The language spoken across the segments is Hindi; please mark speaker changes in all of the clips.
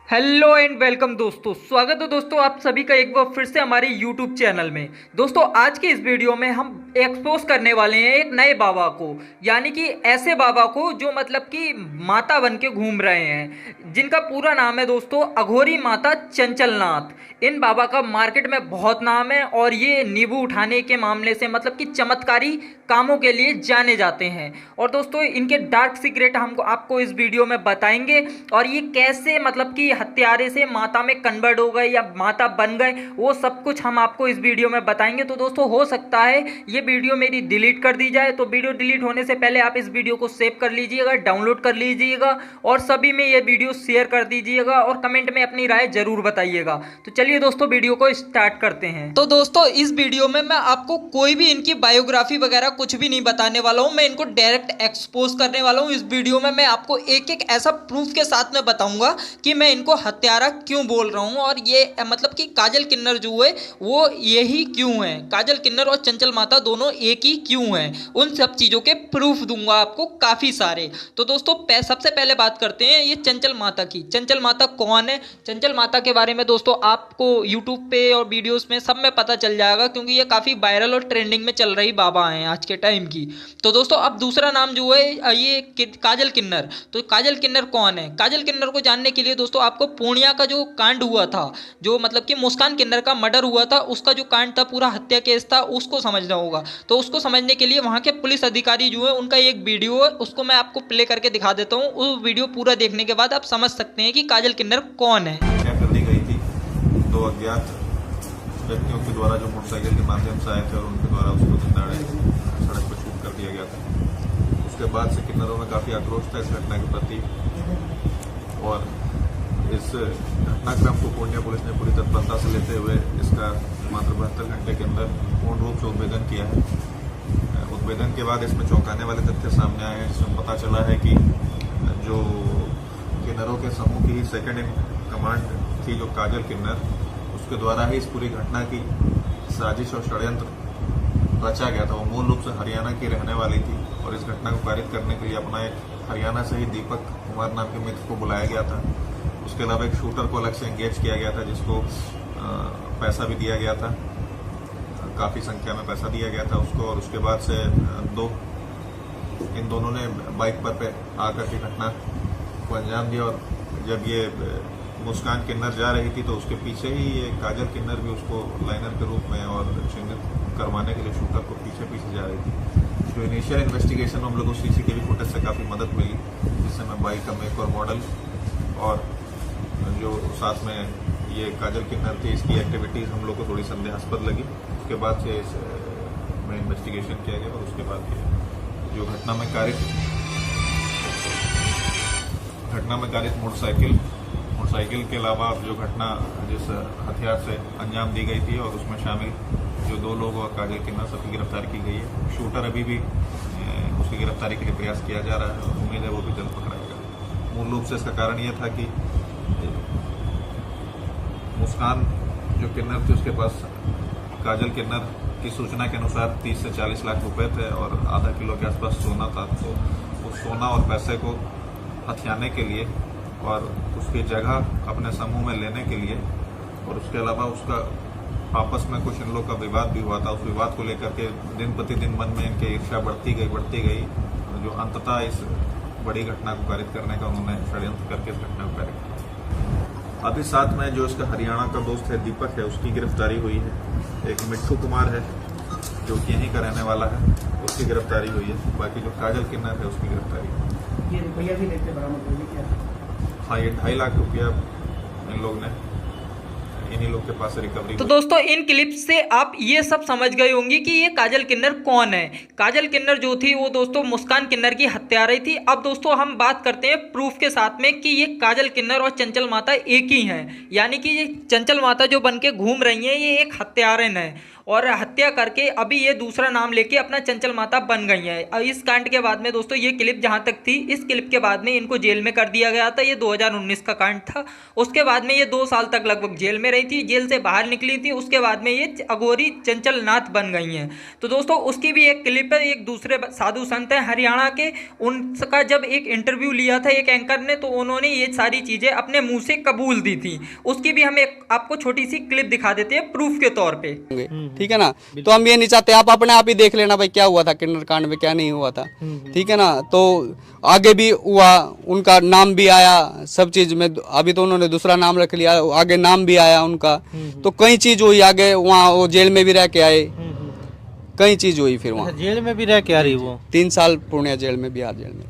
Speaker 1: हेलो एंड वेलकम दोस्तों, स्वागत है दोस्तों आप सभी का एक बार फिर से हमारे यूट्यूब चैनल में। दोस्तों आज के इस वीडियो में हम एक्सपोज करने वाले हैं एक नए बाबा को, यानी कि ऐसे बाबा को जो मतलब कि माता बन के घूम रहे हैं, जिनका पूरा नाम है दोस्तों अघोरी माता चंचलनाथ। इन बाबा का मार्केट में बहुत नाम है और ये नींबू उठाने के मामले से मतलब कि चमत्कारी कामों के लिए जाने जाते हैं। और दोस्तों इनके डार्क सीक्रेट हमको आपको इस वीडियो में बताएंगे और ये कैसे मतलब कि हत्यारे से माता में कन्वर्ट हो गए या माता बन गए, वो सब कुछ हम आपको इस वीडियो में बताएंगे। तो दोस्तों हो सकता है ये वीडियो मेरी डिलीट कर दी जाए, तो वीडियो डिलीट होने से पहले आप इस वीडियो को सेव कर लीजिएगा, डाउनलोड कर लीजिएगा और सभी में ये वीडियो शेयर कर दीजिएगा और कमेंट में अपनी राय जरूर बताइएगा। तो चलिए दोस्तों वीडियो को स्टार्ट करते हैं। तो दोस्तों इस वीडियो में मैं आपको कोई भी इनकी बायोग्राफी वगैरह कुछ भी नहीं बताने वाला हूँ, मैं इनको डायरेक्ट एक्सपोज करने वाला हूँ। इस वीडियो में मैं आपको एक एक ऐसा प्रूफ के साथ में बताऊंगा कि मैं इनको हत्यारा क्यों बोल रहा हूँ और ये मतलब कि काजल किन्नर जो है वो यही क्यों है, काजल किन्नर और चंचल माता दोनों एक ही क्यों हैं, उन सब चीज़ों के प्रूफ दूंगा आपको काफ़ी सारे। तो दोस्तों सबसे पहले बात करते हैं ये चंचल माता की। चंचल माता कौन है? चंचल माता के बारे में दोस्तों आपको यूट्यूब पे और वीडियोस में सब में पता चल जाएगा, क्योंकि ये काफ़ी वायरल और ट्रेंडिंग में चल रही बाबा हैं आज के टाइम की। तो दोस्तों अब दूसरा नाम जो है ये काजल किन्नर। तो काजल किन्नर कौन है? काजल किन्नर को जानने के लिए दोस्तों आपको पूर्णिया का जो कांड हुआ था, जो मतलब कि मुस्कान किन्नर का मर्डर हुआ था, उसका जो कांड था, पूरा हत्या केस था, उसको समझना होगा। तो उसको समझने के लिए वहाँ के पुलिस अधिकारी जो है उनका एक वीडियो है, उसको मैं आपको प्ले करके दिखा देता हूँ। उस वीडियो पूरा देखने के बाद आप समझ सकते हैं कि काजल किन्नर कौन है।
Speaker 2: क्या कर दी गई थी? दो अज्ञात व्यक्तियों के द्वारा जो मोटरसाइकिल के माध्यम से आए थे और उनके द्वारा उसको दिनदाड़े सड़क पर शूट कर दिया गया था। उसके बाद से किन्नरों में काफ़ी आक्रोश था इस घटना के प्रति और इस घटनाक्रम को पूर्णिया पुलिस ने पूरी तत्परता से लेते हुए इसका मात्र 72 घंटे के अंदर पूर्ण रूप से उद्भेदन किया है। उद्भेदन के बाद इसमें चौंकाने वाले तथ्य सामने आए हैं, जिसमें पता चला है कि जो किन्नरों के समूह की सेकंड इन कमांड थी, जो काजल किन्नर, उसके द्वारा ही इस पूरी घटना की साजिश और षड्यंत्र रचा गया था। वो मूल रूप से हरियाणा की रहने वाली थी और इस घटना को पारित करने के लिए अपना एक हरियाणा से ही दीपक कुमार नाम के मित्र को बुलाया गया था। उसके अलावा एक शूटर को अलग से एंगेज किया गया था, जिसको पैसा भी दिया गया था, काफ़ी संख्या में पैसा दिया गया था उसको। और उसके बाद से इन दोनों ने बाइक पर आकर के घटना को अंजाम दिया और जब ये मुस्कान किन्नर जा रही थी तो उसके पीछे ही ये काजल किन्नर भी उसको लाइनर के रूप में और चिन्हित करवाने के लिए शूटर को पीछे पीछे जा रही थी। जो इनिशियल इन्वेस्टिगेशन में हम लोग को CCTV फुटेज से काफ़ी मदद मिली, जिससे मैं बाइक का मेक और मॉडल और जो साथ में ये काजल किन्नर थी इसकी एक्टिविटीज़ हम लोग को थोड़ी संदेहास्पद लगी। उसके बाद से इस में इन्वेस्टिगेशन किया गया और उसके बाद जो घटना में कारित मोटरसाइकिल के अलावा जो घटना जिस हथियार से अंजाम दी गई थी और उसमें शामिल जो दो लोग और काजल किन्नर सबकी गिरफ्तारी की गई है। शूटर अभी भी उसकी गिरफ्तारी के लिए प्रयास किया जा रहा है और उम्मीद है वो भी जल्द पकड़ाएगा। मूल रूप से इसका कारण यह था कि मुस्कान जो किन्नर थी उसके पास काजल किन्नर की सूचना के अनुसार 30 से 40 लाख रुपए थे और आधा किलो के आसपास सोना था। तो उस सोना और पैसे को हथियाने के लिए और उसकी जगह अपने समूह में लेने के लिए और उसके अलावा उसका आपस में कुछ इन लोग का विवाद भी हुआ था। उस विवाद को लेकर के दिन प्रतिदिन मन में इनके ईर्ष्या बढ़ती गई, जो अंततः इस बड़ी घटना को पारित करने का उन्होंने षड्यंत्र करके इस घटना को पारित किया। अभी साथ में जो इसका हरियाणा का दोस्त है दीपक है, उसकी गिरफ्तारी हुई है। एक मिट्ठू कुमार है जो कि यहीं का रहने वाला है, उसकी गिरफ्तारी हुई है। बाकी जो काजल किन्नर है उसकी गिरफ्तारी।
Speaker 3: ये रुपया भी लेते बरामद हुई क्या?
Speaker 2: हाँ, ये 2.5 लाख रुपया इन लोग ने इन्हीं लोग के पास से रिकवरी।
Speaker 1: तो दोस्तों इन क्लिप से आप ये सब समझ गए होंगे कि ये काजल किन्नर कौन है। काजल किन्नर जो थी वो दोस्तों मुस्कान किन्नर की हत्यारा थी। अब दोस्तों हम बात करते हैं प्रूफ के साथ में कि ये काजल किन्नर और चंचल माता एक ही हैं, यानी कि ये चंचल माता जो बन के घूम रही हैं ये एक हत्यारन है और हत्या करके अभी ये दूसरा नाम लेके अपना चंचल माता बन गई हैं। इस कांड के बाद में दोस्तों ये क्लिप जहाँ तक थी, इस क्लिप के बाद में इनको जेल में कर दिया गया था। ये 2019 का कांड था। उसके बाद में ये 2 साल तक लगभग जेल में रही थी, जेल से बाहर निकली थी। उसके बाद में ये अघोरी चंचल नाथ बन गई हैं। तो दोस्तों उसकी भी एक क्लिप है। एक दूसरे साधु संत हैं हरियाणा के, उनका जब एक इंटरव्यू लिया था एक एंकर ने, तो उन्होंने ये सारी चीज़ें अपने मुंह से कबूल दी थी। उसकी भी हम एक आपको छोटी सी क्लिप दिखा देते हैं प्रूफ के तौर पे।
Speaker 4: ठीक है ना, तो हम ये नहीं चाहते, आप अपने आप ही देख लेना भाई क्या हुआ था किन्नर कांड में, क्या नहीं हुआ था। ठीक है ना, तो आगे भी हुआ, उनका नाम भी आया, सब चीज में। अभी तो उन्होंने दूसरा नाम रख लिया, आगे नाम भी आया उनका, तो कई चीज हुई आगे। वहाँ वो जेल में भी रह के आए, कई चीज हुई फिर वहाँ।
Speaker 5: जेल में भी रह के आ रही वो
Speaker 4: 3 साल पूर्णिया जेल में, बिहार जेल में।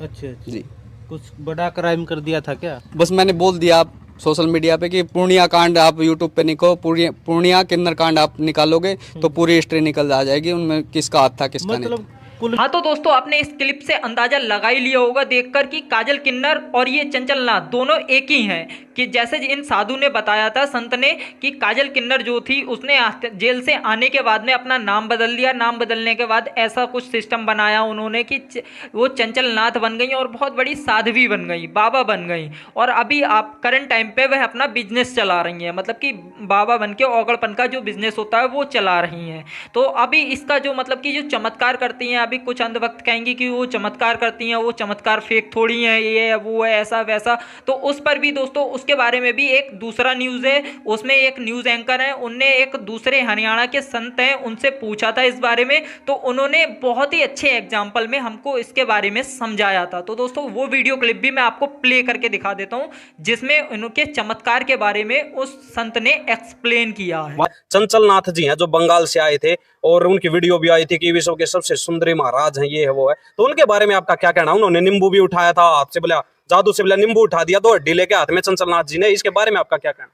Speaker 5: अच्छा
Speaker 4: जी,
Speaker 5: कुछ बड़ा क्राइम कर दिया था क्या?
Speaker 4: बस मैंने बोल दिया आप सोशल मीडिया पे कि पूर्णिया कांड आप यूट्यूब पे निको, पूर्णिया किन्नर कांड आप निकालोगे तो पूरी हिस्ट्री निकल आ जाएगी, उनमें किसका हाथ था किसका नहीं।
Speaker 1: हाँ तो दोस्तों आपने इस क्लिप से अंदाजा लगा ही लिया होगा देखकर कि काजल किन्नर और ये चंचल नाथ दोनों एक ही हैं। कि जैसे इन साधु ने बताया था, संत ने, कि काजल किन्नर जो थी उसने जेल से आने के बाद में अपना नाम बदल दिया। नाम बदलने के बाद ऐसा कुछ सिस्टम बनाया उन्होंने कि वो चंचल नाथ बन गई और बहुत बड़ी साध्वी बन गई, बाबा बन गई। और अभी आप करंट टाइम पे वह अपना बिजनेस चला रही हैं, मतलब कि बाबा बन के औगड़पन का जो बिजनेस होता है वो चला रही हैं। तो अभी इसका जो मतलब कि जो चमत्कार करती हैं, अभी कुछ अंधभक्त कहेंगे कि वो चमत्कार करती हैं, वो चमत्कार फेक थोड़ी हैं, ये है वो है, ऐसा वैसा। तो उस पर भी दोस्तों उसके बारे में भी एक दूसरा न्यूज़ है। उसमें एक न्यूज़ एंकर है, उनने एक दूसरे हरियाणा के संत हैं उनसे पूछा था इस बारे में, तो उन्होंने बहुत ही अच्छे एग्जाम्पल में हमको इसके बारे में समझाया था। तो दोस्तों वो वीडियो क्लिप भी मैं आपको प्ले करके दिखा देता हूँ, जिसमें उनके चमत्कार के बारे में उस संत ने एक्सप्लेन किया है।
Speaker 6: चंचल नाथ जी हैं जो बंगाल से आए थे, और उनकी वीडियो भी आई थी कि विश्व के सबसे सुंदरी महाराज हैं, ये है वो है। तो उनके बारे में आपका क्या कहना? उन्होंने नींबू भी उठाया था हाथ से, बोला जादू से, बोला नींबू उठा दिया, 2 हड्डी लेके हाथ में चंचल नाथ जी ने। इसके बारे में आपका क्या कहना?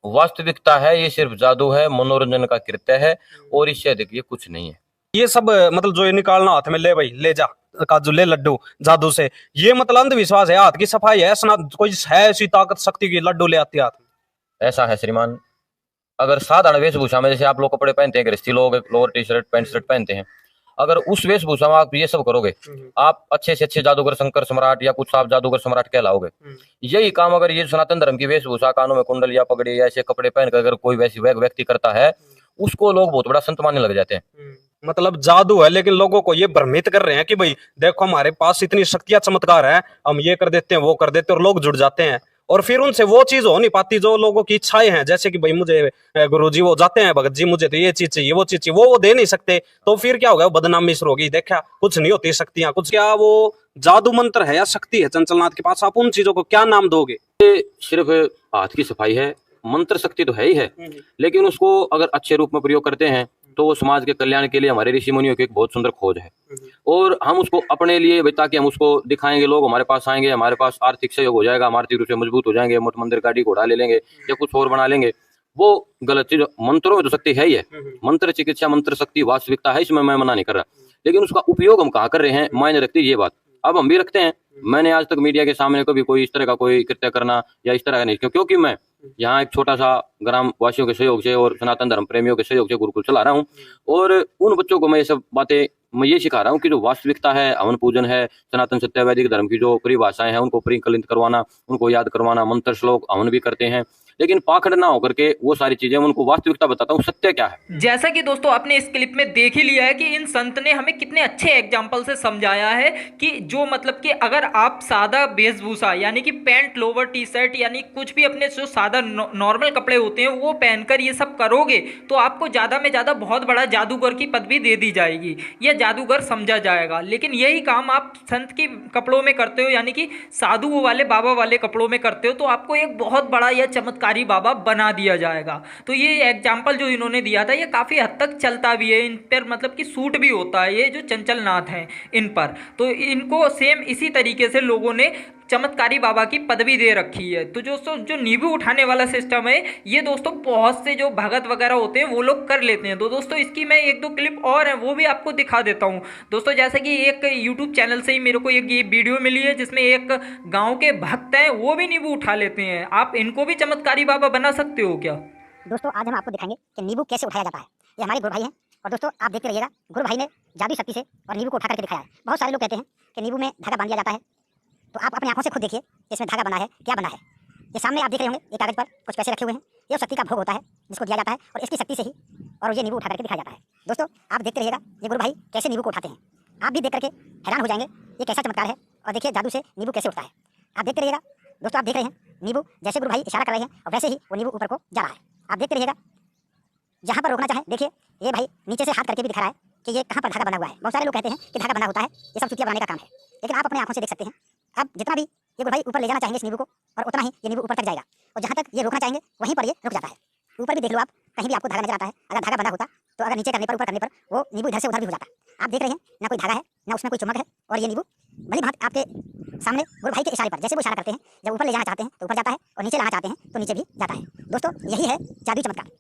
Speaker 7: वास्तविकता है, ये सिर्फ जादू है, मनोरंजन का कृत्य है, और इससे अधिक ये कुछ नहीं है।
Speaker 6: ये सब मतलब जो ये निकालना हाथ में, ले भाई ले जा काजू, ले लड्डू जादू से, ये मतलब अंधविश्वास है, हाथ की सफाई है, कोई है ऐसी ताकत शक्ति की लड्डू ले आती हाथ में?
Speaker 7: ऐसा है श्रीमान, अगर साधारण वेशभूषा में जैसे आप लोग कपड़े पहनते हैं, गृहस्थी लोग lower T shirt pant shirt पहनते हैं, अगर उस वेशभूषा में आप ये सब करोगे, आप अच्छे से अच्छे जादूगर शंकर सम्राट या कुछ आप जादूगर सम्राट कहलाओगे। यही काम अगर ये सनातन धर्म की वेशभूषा, कानों में कुंडल या पगड़ी या ऐसे कपड़े पहनकर अगर कोई वैसी व्यक्ति करता है, उसको लोग बहुत बड़ा संत मानने लग जाते हैं।
Speaker 6: मतलब जादू है, लेकिन लोगों को ये भ्रमित कर रहे हैं कि भाई देखो हमारे पास इतनी शक्तियां चमत्कार है, हम ये कर देते हैं वो कर देते हैं, और लोग जुड़ जाते हैं। और फिर उनसे वो चीज हो नहीं पाती जो लोगों की इच्छाएं हैं, जैसे कि भाई मुझे गुरुजी वो जाते हैं, भगत जी मुझे तो ये चीज चाहिए वो चीज चाहिए, वो दे नहीं सकते, तो फिर क्या होगा? बदनामी शुरू होगी। देखा कुछ नहीं होती शक्तियां कुछ। क्या वो जादू मंत्र है या शक्ति है चंचलनाथ के पास? आप उन चीजों को क्या नाम दोगे?
Speaker 7: सिर्फ हाथ की सफाई है, मंत्र शक्ति तो है ही है, लेकिन उसको अगर अच्छे रूप में प्रयोग करते हैं तो वो समाज के कल्याण के लिए हमारे ऋषि मुनियों की एक बहुत सुंदर खोज है। और हम उसको अपने लिए, ताकि हम उसको दिखाएंगे, लोग हमारे पास आएंगे, हमारे पास आर्थिक सहयोग हो जाएगा, हम आर्थिक रूप से मजबूत हो जाएंगे, मठ मंदिर गाड़ी घोड़ा ले लेंगे या कुछ और बना लेंगे, वो गलत चीज। मंत्रों में तो शक्ति है ही है, मंत्र चिकित्सा मंत्र शक्ति वास्तविकता है, इसमें मैं मना नहीं कर रहा, लेकिन उसका उपयोग हम कहाँ कर रहे हैं मायने रखती है ये बात। अब हम भी रखते हैं, मैंने आज तक मीडिया के सामने कभी कोई इस तरह का कोई कृत्य करना या इस तरह का नहीं, क्योंकि मैं यहाँ एक छोटा सा ग्राम वासियों के सहयोग से और सनातन धर्म प्रेमियों के सहयोग से गुरुकुल चला रहा हूँ, और उन बच्चों को मैं ये सब बातें मैं ये सिखा रहा हूँ कि जो वास्तविकता है, हवन पूजन है, सनातन सत्य वैदिक धर्म की जो परिभाषाएं हैं उनको परिकलित करवाना, उनको याद करवाना, मंत्र श्लोक हवन भी करते हैं, लेकिन पाखंड ना होकर के वो सारी चीजें उनको वास्तविकता बताता हूँ, सत्य क्या है।
Speaker 1: जैसा कि दोस्तों आपने इस क्लिप में देख ही लिया है कि इन संत ने हमें कितने अच्छे एग्जाम्पल से समझाया है कि जो मतलब कि अगर आप सादा वेशभूषा यानी कि पैंट लोवर टी शर्ट यानी कुछ भी अपने जो सादा नॉर्मल कपड़े होते हैं वो पहनकर ये सब करोगे तो आपको ज़्यादा में ज़्यादा बहुत बड़ा जादूगर की पदवी दे दी जाएगी, यह जादूगर समझा जाएगा। लेकिन यही काम आप संत के कपड़ों में करते हो यानी कि साधु वाले बाबा वाले कपड़ों में करते हो तो आपको एक बहुत बड़ा यह चमत्कारी बाबा बना दिया जाएगा। तो ये एग्जाम्पल जो इन्होंने दिया था ये काफ़ी हद तक चलता भी है, इन पर मतलब कि सूट भी होता है, ये जो चंचल नाथ हैं इन पर, तो इनको सेम इसी तरीके से लोगों ने चमत्कारी बाबा की पदवी दे रखी है। तो जो नींबू उठाने वाला सिस्टम है ये दोस्तों बहुत से जो भगत वगैरह होते हैं वो लोग कर लेते हैं। तो दोस्तों इसकी मैं एक दो क्लिप और हैं वो भी आपको दिखा देता हूँ दोस्तों। जैसे कि एक यूट्यूब चैनल से ही मेरे को एक ये वीडियो मिली है जिसमें एक गाँव के भक्त हैं वो भी नींबू उठा लेते हैं। आप इनको भी चमत्कारी बाबा बना सकते हो क्या?
Speaker 8: दोस्तों आज हम आपको दिखाएंगे कि नींबू कैसे उठाया जाता है। ये हमारे गुरु भाई हैं। और दोस्तों आप देखते रहिएगा, गुरु भाई ने जादू शक्ति से और नींबू को उठा करके दिखाया है। बहुत सारे लोग कहते हैं कि नींबू में धागा बांध दिया जाता है, तो आप अपनी आंखों से खुद देखिए इसमें धागा बना है, क्या बना है। ये सामने आप देख रहे होंगे, एक कागज पर कुछ पैसे रखे हुए हैं। ये उस शक्ति का भोग होता है जिसको दिया जाता है, और इसकी शक्ति से ही और ये नींबू उठा करके दिखाया जाता है। दोस्तों आप देखते रहिएगा, ये गुरु भाई कैसे नींबू को उठाते हैं। आप भी देख करके हैरान हो जाएंगे, ये कैसा चमत्कार है। और देखिए जादू से नींबू कैसे उठता है। आप देखते रहिएगा दोस्तों, आप देख रहे हैं नींबू जैसे गुरु भाई इशारा कर रहे हैं और वैसे ही वो नींबू ऊपर को जा रहा है। आप देखते रहिएगा, जहाँ पर रोकना चाहे देखिए, ये भाई नीचे से हाथ करके भी दिखा रहा है कि ये कहाँ पर धागा बना हुआ है। बहुत सारे लोग कहते हैं कि धागा बना होता है, ये सब चुतिया बनाने का काम है, लेकिन आप अपने आंखों से देख सकते हैं। अब जितना भी ये गुरु भाई ऊपर ले जाना चाहेंगे इस नींबू को, और उतना ही ये नींबू ऊपर तक जाएगा, और जहाँ तक ये रोकना चाहेंगे वहीं पर ये रुक जाता है। ऊपर भी देख लो आप, कहीं भी आपको धागा नजर आता है। अगर धागा बना होता तो अगर नीचे करने पर, ऊपर करने पर वो नींबू इधर से उधर भी हो जाता। आप देख रहे हैं, ना कोई धागा है, ना उसमें कोई चमक है, और ये नींबू भली भांति आपके सामने गुरु भाई के इशारे पर, जैसे वो इशारा करते हैं, जब ऊपर ले जाना चाहते हैं तो ऊपर जाता है, और नीचे लाना चाहते हैं तो नीचे भी जाता है। दोस्तों यही है जादुई चमत्कार।